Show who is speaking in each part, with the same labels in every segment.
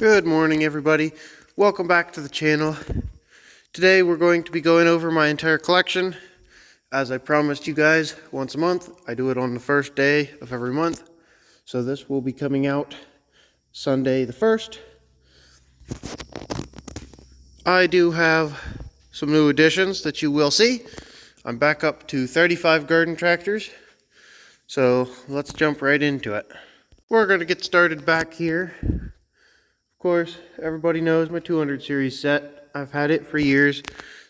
Speaker 1: Good morning, everybody. Welcome back to the channel. Today we're going to be going over my entire collection. As I promised you guys once a month, I do it on the first day of every month. So this will be coming out Sunday the 1st. I do have some new additions that you will see. I'm back up to 35 garden tractors. So let's jump right into it. We're going to get started back here. Of course, everybody knows my 200 series set. I've had it for years.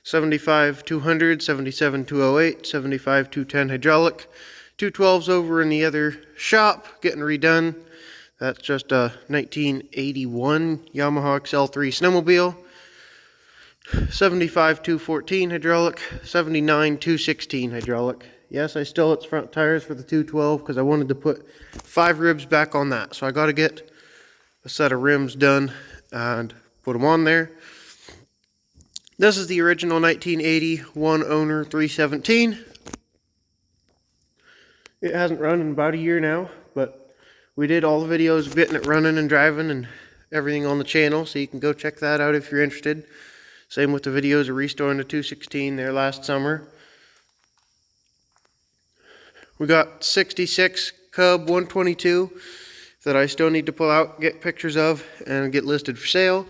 Speaker 1: 75 200, 77 208, 75 210 hydraulic. 212's over in the other shop getting redone. That's just a 1981 Yamaha XL3 snowmobile. 75 214 hydraulic, 79 216 hydraulic. Yes, I still its front tires for the 212 because I wanted to put 5 ribs back on that. So I got to get a set of rims done and put them on there. This is the original 1980 one owner 317. It hasn't run in about a year now, but we did all the videos of getting it running and driving and everything on the channel, so you can go check that out if you're interested. Same with the videos of restoring the 216 there last summer. We got 66 Cub 122 that I still need to pull out, get pictures of, and get listed for sale.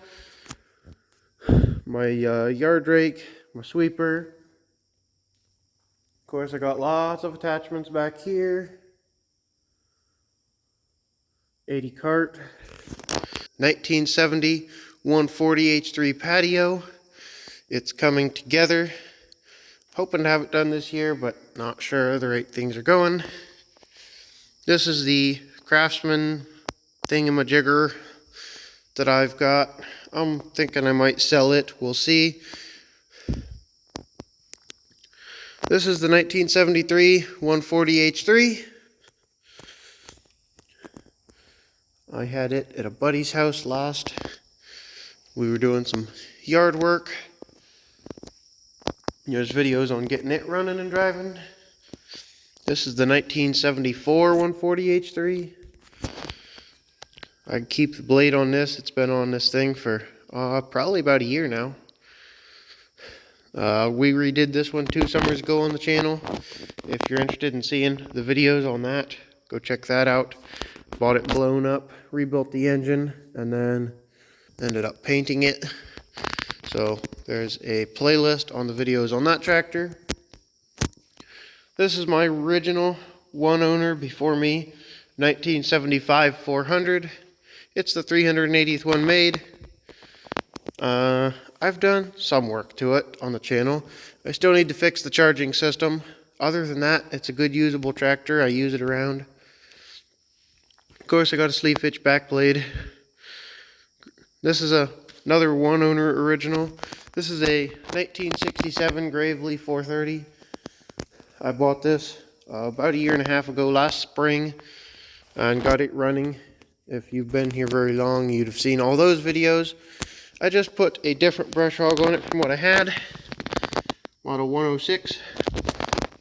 Speaker 1: My yard rake, my sweeper. Of course, I got lots of attachments back here. 80 cart. 1970 140 H3 patio. It's coming together. Hoping to have it done this year, but not sure the right things are going. This is the Craftsman thingamajigger that I've got. I'm thinking I might sell it. We'll see. This is the 1973 140 H3. I had it at a buddy's house last. We were doing some yard work. There's videos on getting it running and driving. This is the 1974 140 H3. I keep the blade on this. It's been on this thing for probably about a year now. We redid this one 2 summers ago on the channel. If you're interested in seeing the videos on that, go check that out. Bought it blown up, rebuilt the engine, and then ended up painting it. So there's a playlist on the videos on that tractor. This is my original one owner before me, 1975 400. It's the 380th one made. I've done some work to it on the channel. I still need to fix the charging system. Other than that, it's a good usable tractor. I use it around. Of course, I got a sleeve hitch back blade. This is another one owner original. This is a 1967 Gravely 430. I bought this about a year and a half ago, last spring, and got it running. If you've been here very long, you'd have seen all those videos. I just put a different brush hog on it from what I had. Model 106.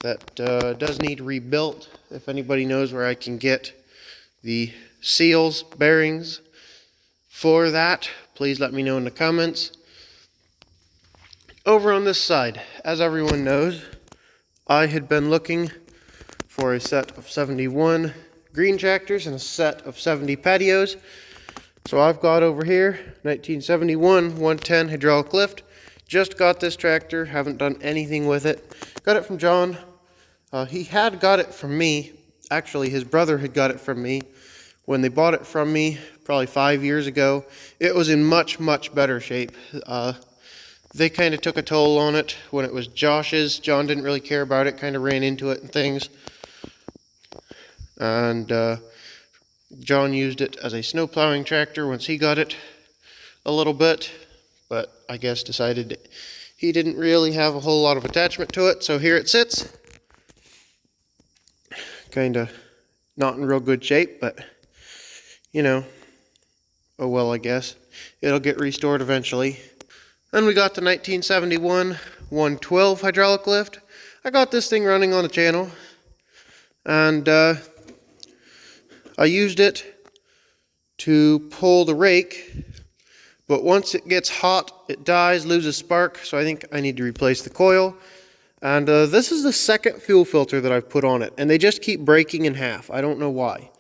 Speaker 1: That does need rebuilt. If anybody knows where I can get the seals, bearings for that, please let me know in the comments. Over on this side, as everyone knows, I had been looking for a set of 71 green tractors and a set of 70 patios. So I've got over here 1971 110 hydraulic lift. Just got this tractor, haven't done anything with it. Got it from John. He had got it from me. Actually, his brother had got it from me. When they bought it from me, probably 5 years ago, it was in much, much better shape. They kind of took a toll on it when it was Josh's. John didn't really care about it, kind of ran into it and things. And John used it as a snow plowing tractor once he got it a little bit, but I guess decided he didn't really have a whole lot of attachment to it, so here it sits. Kind of not in real good shape, but you know, oh well, I guess. It'll get restored eventually. Then we got the 1971 112 hydraulic lift. I got this thing running on the channel, and I used it to pull the rake But once it gets hot, it dies, loses spark, so I think I need to replace the coil. And this is the second fuel filter that I've put on it, and they just keep breaking in half. I don't know why.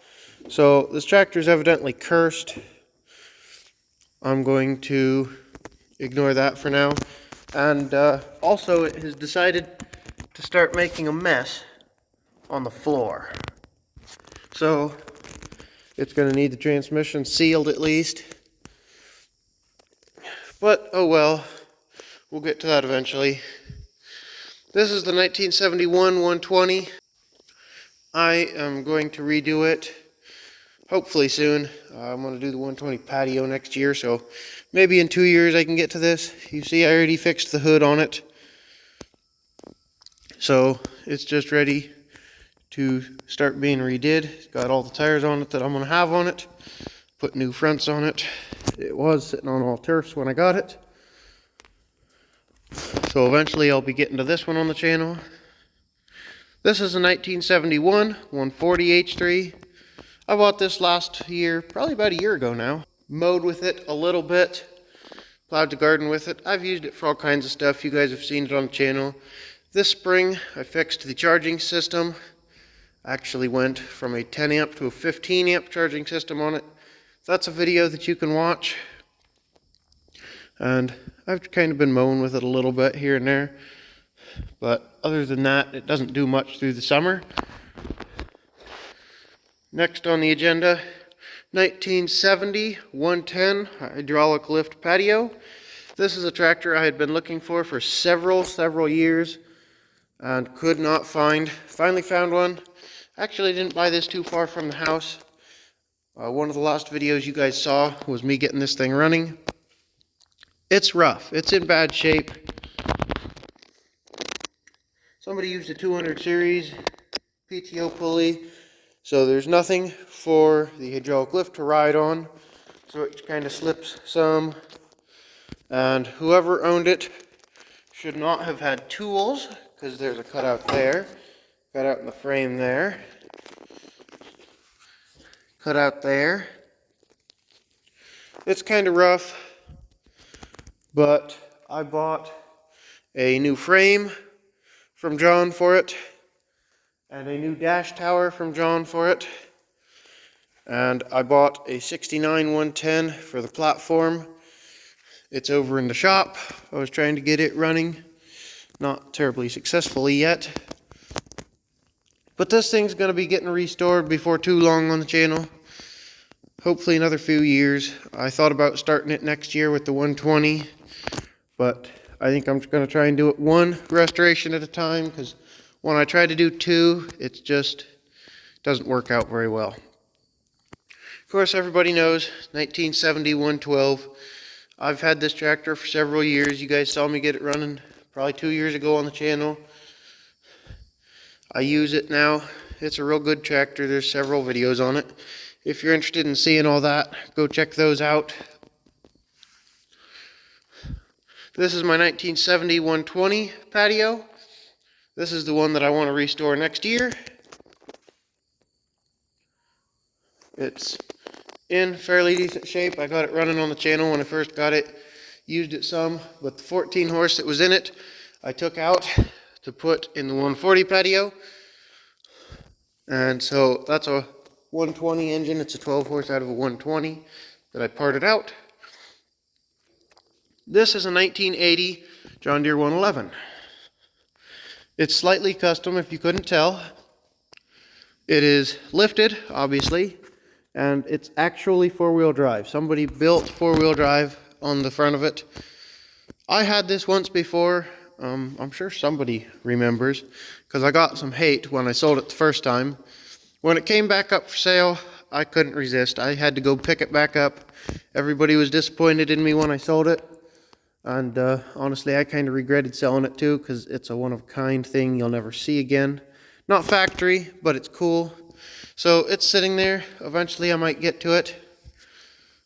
Speaker 1: So this tractor is evidently cursed. I'm going to ignore that for now. And also it has decided to start making a mess on the floor. So it's going to need the transmission sealed at least. But oh well, we'll get to that eventually. This is the 1971 120. I am going to redo it hopefully soon. I'm going to do the 120 patio next year, so maybe in 2 years I can get to this. You see, I already fixed the hood on it. So it's just ready to start being redid. It's got all the tires on it that I'm going to have on it. Put new fronts on it. It was sitting on all turfs when I got it. So eventually I'll be getting to this one on the channel. This is a 1971 140 H3. I bought this last year, probably about a year ago now. Mowed with it a little bit. Plowed the garden with it. I've used it for all kinds of stuff. You guys have seen it on the channel. This spring I fixed the charging system. Actually went from a 10 amp to a 15 amp charging system on it. That's a video that you can watch. And I've kind of been mowing with it a little bit here and there. But other than that, it doesn't do much through the summer. Next on the agenda, 1970 110 hydraulic lift patio. This is a tractor I had been looking for several years and could not find. Finally found one. Actually didn't buy this too far from the house. One of the last videos you guys saw was me getting this thing running. It's rough. It's in bad shape. Somebody used a 200 series PTO pulley, so there's nothing for the hydraulic lift to ride on, so it kind of slips some. And whoever owned it should not have had tools, because there's a cutout there, cutout in the frame there, cutout there. It's kind of rough, but I bought a new frame from John for it, and a new dash tower from John for it, and I bought a 69 110 for the platform. It's over in the shop. I was trying to get it running, not terribly successfully yet, but this thing's going to be getting restored before too long on the channel, hopefully another few years. I thought about starting it next year with the 120, but I think I'm just going to try and do it one restoration at a time, because when I try to do two, it just doesn't work out very well. Of course, everybody knows 1970 112. I've had this tractor for several years. You guys saw me get it running probably 2 years ago on the channel. I use it now. It's a real good tractor. There's several videos on it. If you're interested in seeing all that, go check those out. This is my 1970 120 patio. This is the one that I want to restore next year. It's in fairly decent shape. I got it running on the channel when I first got it. Used it some, but the 14 horse that was in it, I took out to put in the 140 patio. And so that's a 120 engine. It's a 12 horse out of a 120 that I parted out. This is a 1980 John Deere 111. It's slightly custom if you couldn't tell. It is lifted, obviously, and it's actually four-wheel drive. Somebody built four-wheel drive on the front of it. I had this once before. I'm sure somebody remembers, because I got some hate when I sold it the first time. When it came back up for sale, I couldn't resist. I had to go pick it back up. Everybody was disappointed in me when I sold it. And honestly, I kind of regretted selling it too, because it's a one-of-a-kind thing you'll never see again. Not factory, but it's cool. So it's sitting there. Eventually I might get to it,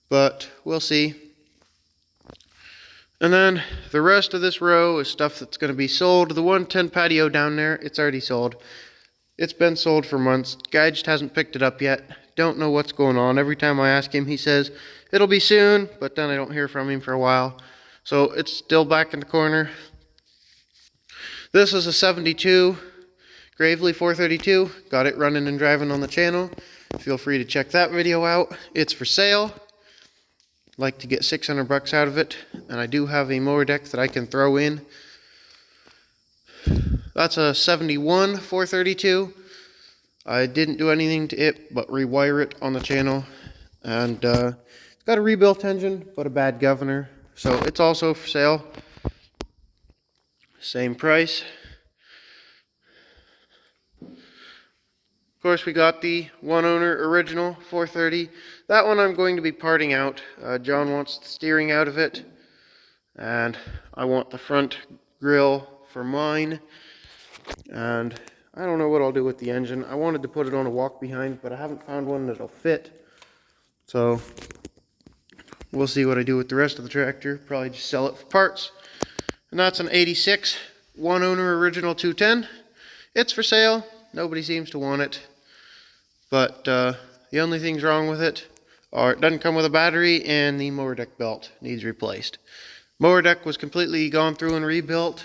Speaker 1: but we'll see. And then the rest of this row is stuff that's going to be sold. The 110 patio down there, it's already sold. It's been sold for months. Guy just hasn't picked it up yet. Don't know what's going on. Every time I ask him, he says it'll be soon, but then I don't hear from him for a while. So it's still back in the corner. This is a 72 Gravely 432. Got it running and driving on the channel. Feel free to check that video out. It's for sale. Like to get $600 out of it, and I do have a mower deck that I can throw in. That's a 71 432. I didn't do anything to it but rewire it on the channel, and it's got a rebuilt engine but a bad governor, so it's also for sale. Same price. Of course, we got the one owner original 430. That one I'm going to be parting out. John wants the steering out of it, and I want the front grille for mine. And I don't know what I'll do with the engine. I wanted to put it on a walk behind, but I haven't found one that'll fit. So we'll see what I do with the rest of the tractor. Probably just sell it for parts. And that's an 86 one owner original 210. It's for sale. Nobody seems to want it. But the only things wrong with it are it doesn't come with a battery, and the mower deck belt needs replaced. Mower deck was completely gone through and rebuilt.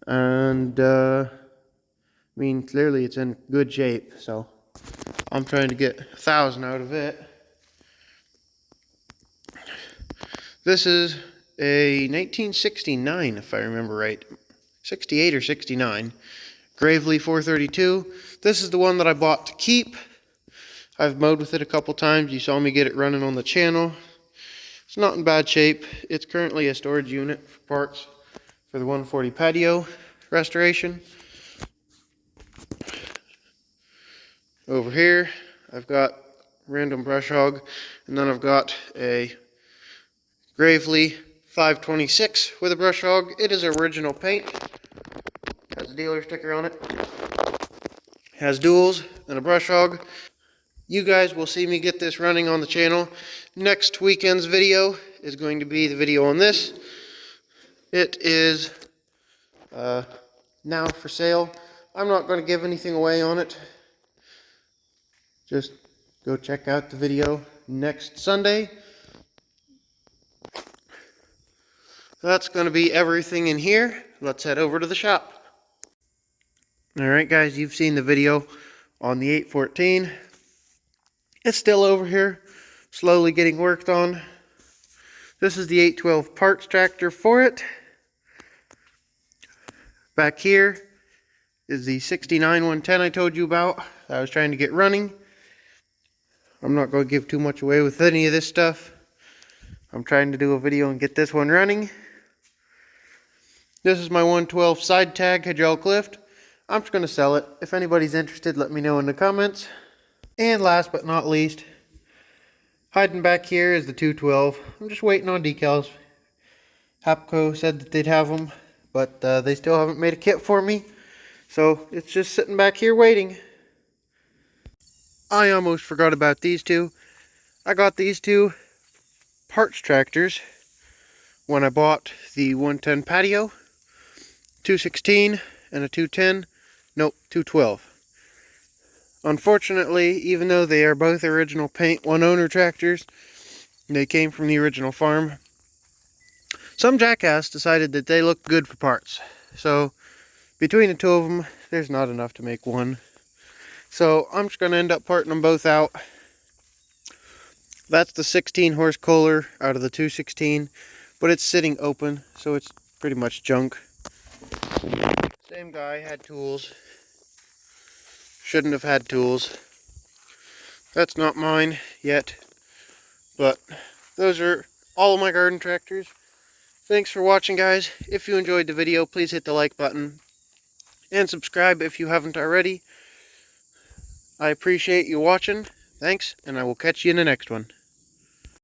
Speaker 1: And I mean, clearly it's in good shape, so I'm trying to get 1,000 out of it. This is a 1969, if I remember right. 68 or 69. Gravely 432. This is the one that I bought to keep. I've mowed with it a couple times. You saw me get it running on the channel. It's not in bad shape. It's currently a storage unit for parts for the 140 patio restoration. Over here, I've got random brush hog, and then I've got a Gravely 526 with a brush hog. It is original paint. Has a dealer sticker on it. Has duals and a brush hog. You guys will see me get this running on the channel. Next weekend's video is going to be the video on this. It is now for sale. I'm not going to give anything away on it. Just go check out the video next Sunday. That's going to be everything in here. Let's head over to the shop. Alright guys, you've seen the video on the 814. It's still over here, slowly getting worked on. This is the 812 parts tractor for it. Back here is the 69 110 I told you about that I was trying to get running. I'm not going to give too much away with any of this stuff. I'm trying to do a video and get this one running. This is my 112 side tag hydraulic lift. I'm just going to sell it. If anybody's interested, let me know in the comments. And last but not least, hiding back here is the 212. I'm just waiting on decals. Hapco said that they'd have them, but they still haven't made a kit for me. So it's just sitting back here waiting. I almost forgot about these two. I got these two parts tractors when I bought the 110 patio, 216 and a 210. Nope, 212. Unfortunately, even though they are both original paint one owner tractors, they came from the original farm, some jackass decided that they looked good for parts. So between the two of them, there's not enough to make one. So I'm just going to end up parting them both out. That's the 16 horse Kohler out of the 216, but it's sitting open, so it's pretty much junk. Same guy had tools. Shouldn't have had tools. That's not mine yet, but those are all of my garden tractors. Thanks for watching, guys. If you enjoyed the video, please hit the like button and subscribe if you haven't already. I appreciate you watching. Thanks, and I will catch you in the next one.